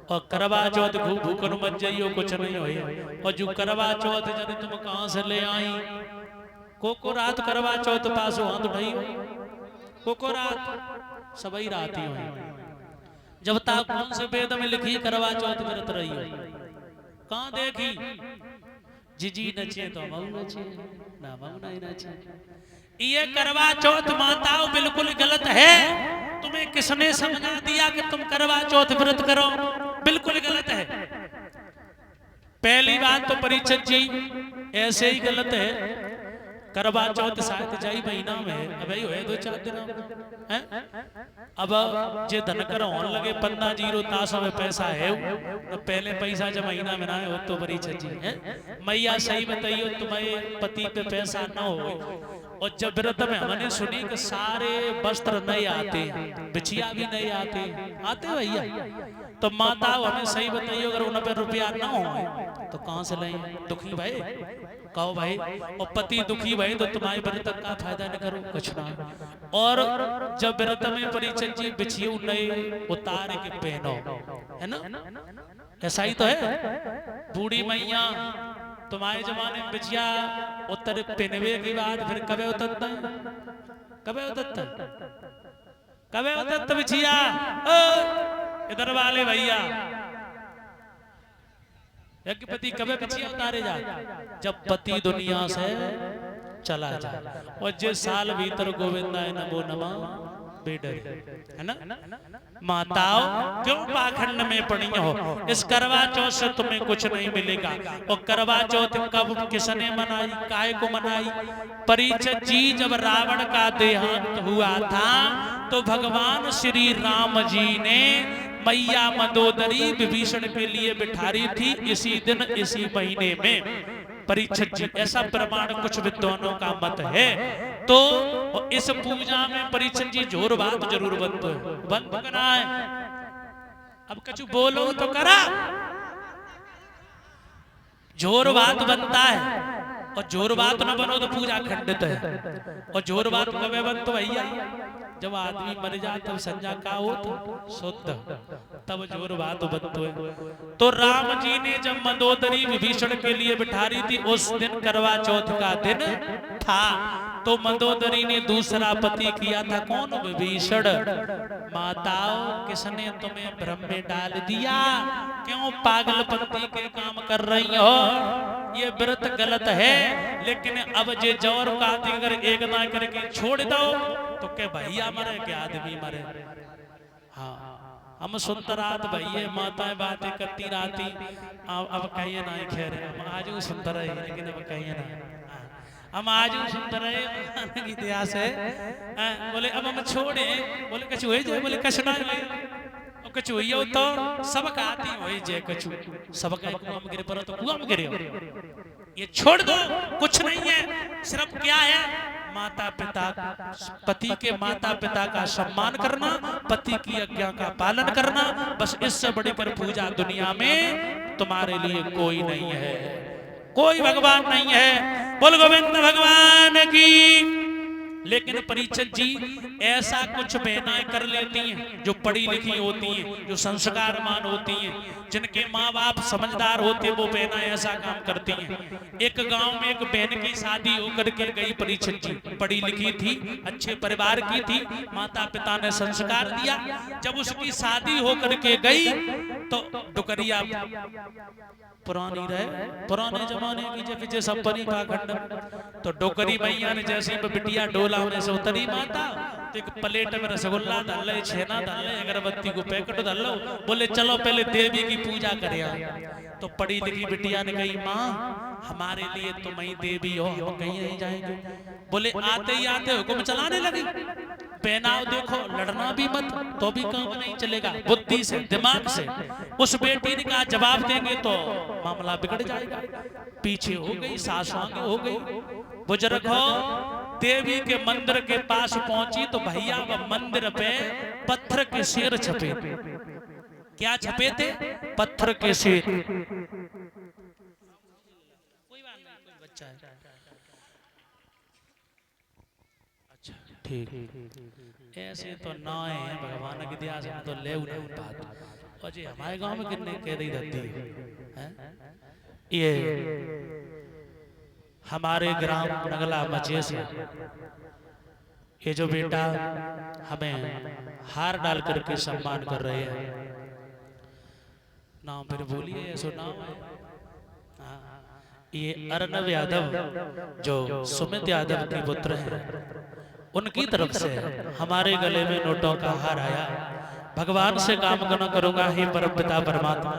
और करवा चौथ भूखन मत जाइयो कुछ नहीं होई। और जो करवा चौथ जब तुम कहां से ले आई को रात करवा चौथ पास हाथ उठाई को रात सबई रात ही हुई। जब तक कौन से वेद में लिखी करवा चौथ व्रत रही हो कहां देखी जिजी नचे तो मऊ नचे ना मऊ नहीं नचे। ये करवा चौथ माताओं बिल्कुल गलत है। तुम्हें किसने समझा दिया कि तुम करवा चौथ व्रत करो? बिल्कुल गलत है। पहली बात तो परीक्षित जी ऐसे ही गलत है। करवा चौथ शायद जाई महीना में अब हो 2-4 दिन है। अब जे धनकर होने लगे 15 जीरो ताशा में पैसा है तो पहले पैसा जब महीना में ना हो तो परीक्षित जी है। मैया सही बताइयो तुम्हारे पति पे पैसा ना हो। और जब व्रत में हमने सुनी कि सारे वस्त्र नहीं आते बिछिया भी नहीं आते भैया तो माता हमें सही बताइए अगर उन पे रुपया ना हो तो कहां से लें? दुखी भाई कहो भाई और पति दुखी भाई तो तुम्हारे व्रत का फायदा न करो कुछ ना। और जब व्रत में परिचय जी बिछियो नहीं उतार के पहनो है ना ऐसा ही तो है। बूढ़ी मैया तुम्हारे जमाने में बिछिया उत्तर पहनवे के बाद फिर कबे उतरता कबे उतरता बिछिया इधर वाले भैया पति कबे बिछिया उतारे जा जब पति दुनिया से चला जाए। और जिस साल भीतर गोविंदाय नमो नमः बेडर है ना। माताओं क्यों पाखंड में पड़ी हो? इस करवा चौथ से तुम्हें कुछ नहीं मिलेगा। और करवा चौथ कब किसने मनाई काय को मनाई? परीक्षित जी जब रावण का देहांत हुआ था तो भगवान श्री राम जी ने मैया मंदोदरी विभीषण के लिए बिठा रही थी इसी दिन इसी महीने में। परीक्षित जी ऐसा प्रमाण कुछ विद्वानों का मत है। तो इस पूजा में परीक्षित जी जोर बात जरूर बंद करना है। अब कछु बोलो तो करा जोर बात बनता है और जोर बात न बनो तो पूजा खंडित है। और जोर बात कब बन तो भैया जब आदमी मर जाए तब संजा का हो तो शुद्ध तब जोर बात बनतो है। तो राम जी ने जब मंदोदरी विभीषण के लिए बिठा रही थी उस दिन करवा चौथ का दिन था। तो मंदोदरी ने दूसरा पति किया था कौन? विभीषण। माताओं किसने तुम्हें भ्रम में डाल दिया? क्यों पागलपंती के काम कर रही हो? ये व्रत गलत है। लेकिन अब जे जोर का अगर एक ना करके छोड़ दो तो क्या भैया मरे क्या आदमी मरे? हाँ हम सुनते रात भैया माताएं बातें करती रहती। अब कहिए ना खैर हम आज सुनते रहे लेकिन अब कहिए ना हम आज सुनते रहे इतिहास है। बोले अब हम छोड़े बोले कछु हो जाए बोले कछु ना कछु हो तो सबका आती हो जाए कछु सबका कुआं में गिरे पर तो कुआं में गिरे ये छोड़ दो कुछ नहीं है। सिर्फ क्या है माता पिता पति के माता पिता का सम्मान करना पति की आज्ञा का पालन करना बस इससे बड़ी पर पूजा दुनिया में तुम्हारे लिए कोई नहीं है। कोई भगवान नहीं है। बोल गोविंद भगवान की। लेकिन परीक्षित जी ऐसा कुछ बहनाएं कर लेती हैं जो पढ़ी लिखी होती हैं जो संस्कारवान होती हैं जिनके माँ बाप समझदार होते वो बहनाएं ऐसा काम करती हैं। एक गांव में एक बहन की शादी होकर के गई। परीक्षित जी पढ़ी लिखी थी अच्छे परिवार की थी माता पिता ने संस्कार दिया। जब उसकी शादी होकर के गई तो डुकरिया पुरानी रहे पुराने जमाने की जैसे सब परी पाखंड तो डोकरी मैया ने जैसे बिटिया डोला होने से उतरी माता तो एक प्लेट में रसगुल्ला डाल ले छेना डाल ले अगरबत्ती को पैकेट डाल लो। बोले चलो पहले देवी की पूजा करें। तो पढ़ी लिखी बिटिया ने कही माँ हमारे लिए तुम ही देवी हो हम कहीं नहीं जाएंगे। बोले आते ही आते हुक्म चलाने लगी। पहनाव देखो लड़ना भी मत तो भी काम नहीं चलेगा बुद्धि से दिमाग से। उस बेटी ने कहा जवाब देंगे तो मामला बिगड़ जाएगा। पीछे हो गई सास आगे हो गई। बुजुर्ग हो देवी के मंदिर के पास पहुंची तो भैया वह मंदिर पे पत्थर के शेर छपे। क्या छपे थे? पत्थर के शेर। कोई बात नहीं कोई बच्चा है अच्छा ठीक ऐसे तो ना है भगवान की दया से तो ले बात और जी हमारे गांव में कितने कह रही रहती है ये हमारे ग्राम नगला मचे से ये जो बेटा हमें हार डाल करके सम्मान कर रहे हैं, नाम फिर बोलिए, ऐसा नाम है ये अर्नव यादव जो सुमित यादव के पुत्र हैं, उनकी तरफ से हमारे गले में नोटों का हार आया। भगवान से कामना करूंगा, हे परमपिता परमात्मा,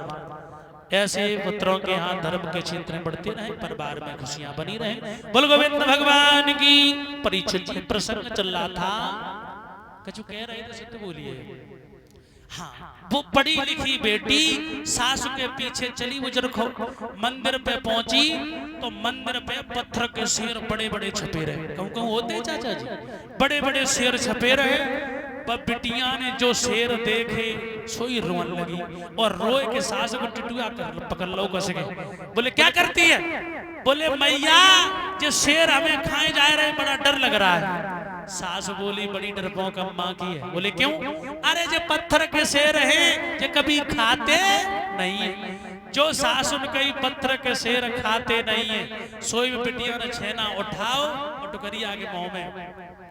ऐसे पुत्रों के यहाँ धर्म के क्षेत्र में बढ़ते रहे, परिवार में खुशियां बनी रहे। बोल गोविंद भगवान की। परीक्षित जी प्रसंग चल रहा था, कछु कह रहे थे, सत्य बोलिए। हाँ, वो पढ़ी लिखी बेटी सासू के पीछे चली, बुजुर्ग मंदिर पे पहुंची तो मंदिर पे पत्थर के शेर बड़े बड़े छपे रहे। कहूं कहूं होते चाचा जी, बड़े बड़े शेर छपे रहे। पर बिटिया ने जो शेर देखे सोई रोन लगी और रोए के सास को टिटुआ कर पकड़ लो कस के। बोले क्या करती है? बोले मैया जो शेर हमें खाए जा रहे, बड़ा डर लग रहा है। सास बोली बड़ी डरपोक अम्मा की है। बोले क्यों? अरे जो पत्थर के शेर हैं जो कभी खाते नहीं है, जो सास उनके पत्थर के शेर खाते नहीं है, सोई में बिटिया ने छेना उठाओ और टुकरी आगे मुंह में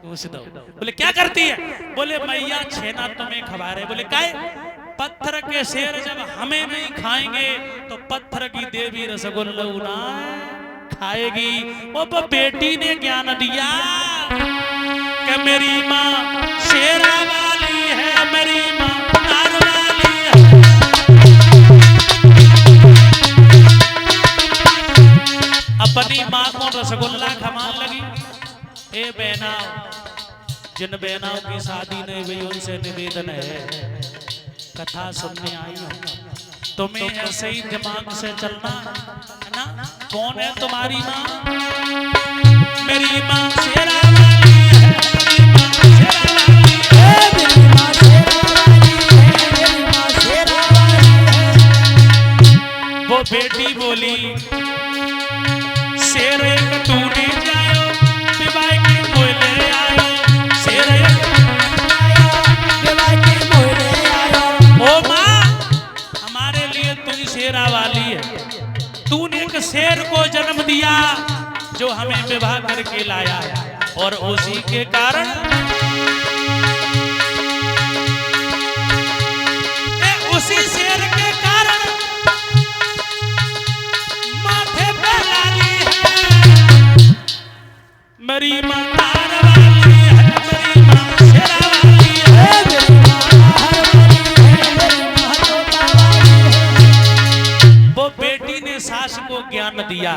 घुस दो। बोले क्या करती है? बोले मैया छेना तुम्हें खवा रहे। बोले काय? पत्थर के शेर जब हमें नहीं खाएंगे तो पत्थर की देवी रसगुल्ला ना खाएगी। वो बेटी ने ज्ञान दिया कि मेरी माँ शेरा वाली है, मेरी माँ तार वाली है। अपनी माँ को रसगुल्ला खवाने लगी। ए बहना, जिन बहनाओं की शादी नहीं हुई उनसे निवेदन है, कथा सुनने आई हो तुम्हें ऐसे ही दिमाग से चलना है ना। कौन है तुम्हारी माँ? मेरी माँ शेरा वाली है, मेरी माँ शेरा वाली है, मेरी माँ शेरा वाली है। वो बेटी बोली शेर एक तूने जायो, विवाह की मोले आयो, शेर एक विवाह की मोले आयो। ओ माँ, हमारे लिए तू शेरा वाली है। तूने एक शेर को जन्म दिया जो हमें विवाह करके लाया, और उसी के कारण उसी शेर के कारण माथे पे लाली है। मेरी माँ तार वाली है, मेरी माँ शेरा वाली है, मेरी माँ तार वाली है, मेरी माँ तोता वाली है। वो बेटी ने सास को ज्ञान दिया,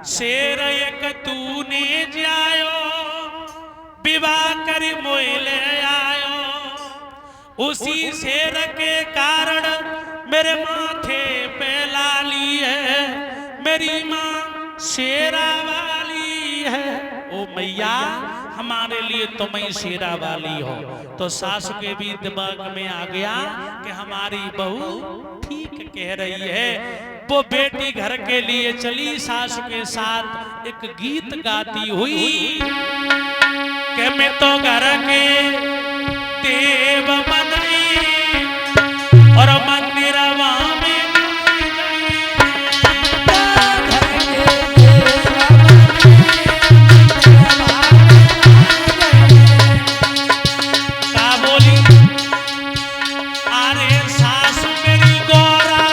शेर एक तूने जायो, विवाह कर मोले आयो। उसी शेर के कारण मेरे माथे पे लाली है, मेरी माँ शेरा वाली है। ओ मैया, हमारे लिए तुम ही शेरा वाली हो। तो सास के भी दिमाग में आ गया कि हमारी बहू ठीक कह रही है। वो बेटी घर के लिए चली, सास के साथ एक गीत गाती हुई कि मैं तो घर के देव बनई और मंदिरवा में का बोली। अरे सास मेरी गोरा,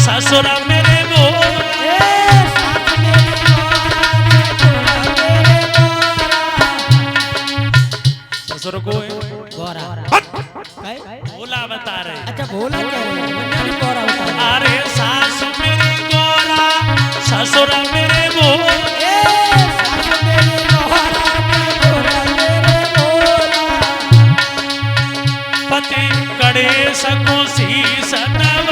ससुर मेरे गोरा, ससुर को गोरा भोला बता रहे। अच्छा भोला कह रहे हैं। अरे सास मेरी गोरा, ससुर मेरे गोरा, पति कड़े सको शीस नव